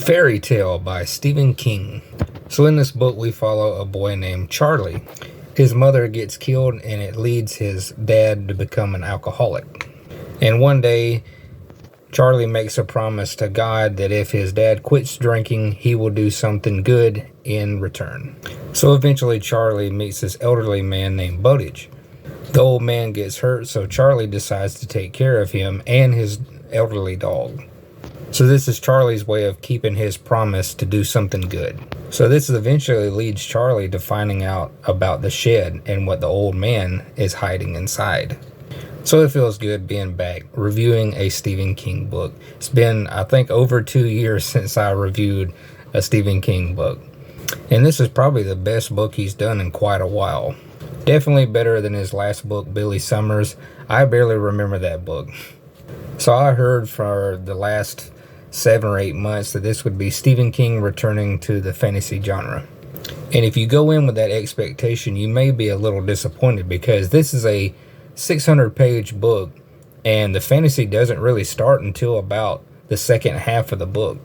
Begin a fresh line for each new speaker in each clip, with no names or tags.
Fairy Tale by Stephen King. So in this book we follow a boy named Charlie. His mother gets killed and it leads his dad to become an alcoholic. And one day Charlie makes a promise to God that if his dad quits drinking, he will do something good in return. So eventually Charlie meets this elderly man named Bowditch. The old man gets hurt, so Charlie decides to take care of him and his elderly dog. So this is Charlie's way of keeping his promise to do something good. So this eventually leads Charlie to finding out about the shed and what the old man is hiding inside. So it feels good being back, reviewing a Stephen King book. It's been, I think, over 2 years since I reviewed a Stephen King book. And this is probably the best book he's done in quite a while. Definitely better than his last book, Billy Summers. I barely remember that book. So I heard for the last 7 or 8 months that this would be Stephen King returning to the fantasy genre. And if you go in with that expectation, you may be a little disappointed because this is a 600-page book and the fantasy doesn't really start until about the second half of the book.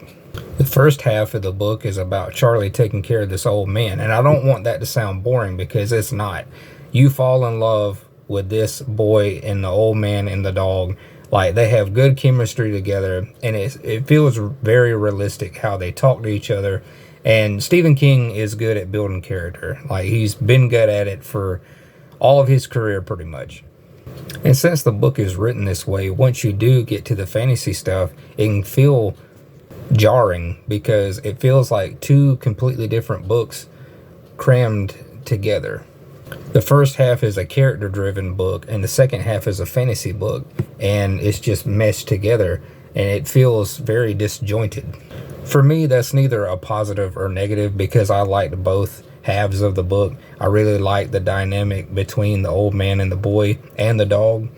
The first half of the book is about Charlie taking care of this old man, and I don't want that to sound boring because it's not. You fall in love with this boy and the old man and the dog. Like, they have good chemistry together, and it feels very realistic how they talk to each other. And Stephen King is good at building character. Like, he's been good at it for all of his career pretty much. And since the book is written this way, once you do get to the fantasy stuff, it can feel jarring because it feels like two completely different books crammed together. The first half is a character-driven book, and the second half is a fantasy book, and it's just meshed together, and it feels very disjointed. For me, that's neither a positive or negative because I liked both halves of the book. I really liked the dynamic between the old man and the boy and the dog,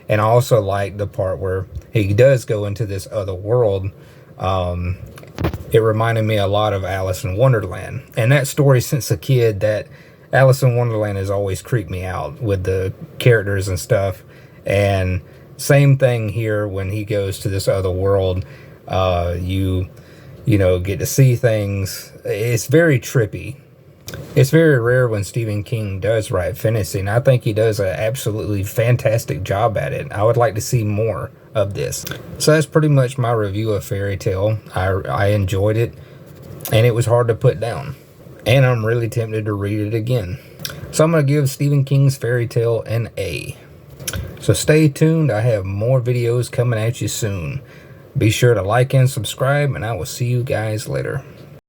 and I also liked the part where he does go into this other world. It reminded me a lot of Alice in Wonderland, and that story since a kid, that Alice in Wonderland has always creeped me out with the characters and stuff. And same thing here when he goes to this other world. You know, get to see things. It's very trippy. It's very rare when Stephen King does write fantasy, and I think he does an absolutely fantastic job at it. I would like to see more of this. So that's pretty much my review of Fairy Tale. I enjoyed it, and it was hard to put down. And I'm really tempted to read it again. So I'm going to give Stephen King's Fairy Tale an A. So stay tuned. I have more videos coming at you soon. Be sure to like and subscribe, and I will see you guys later.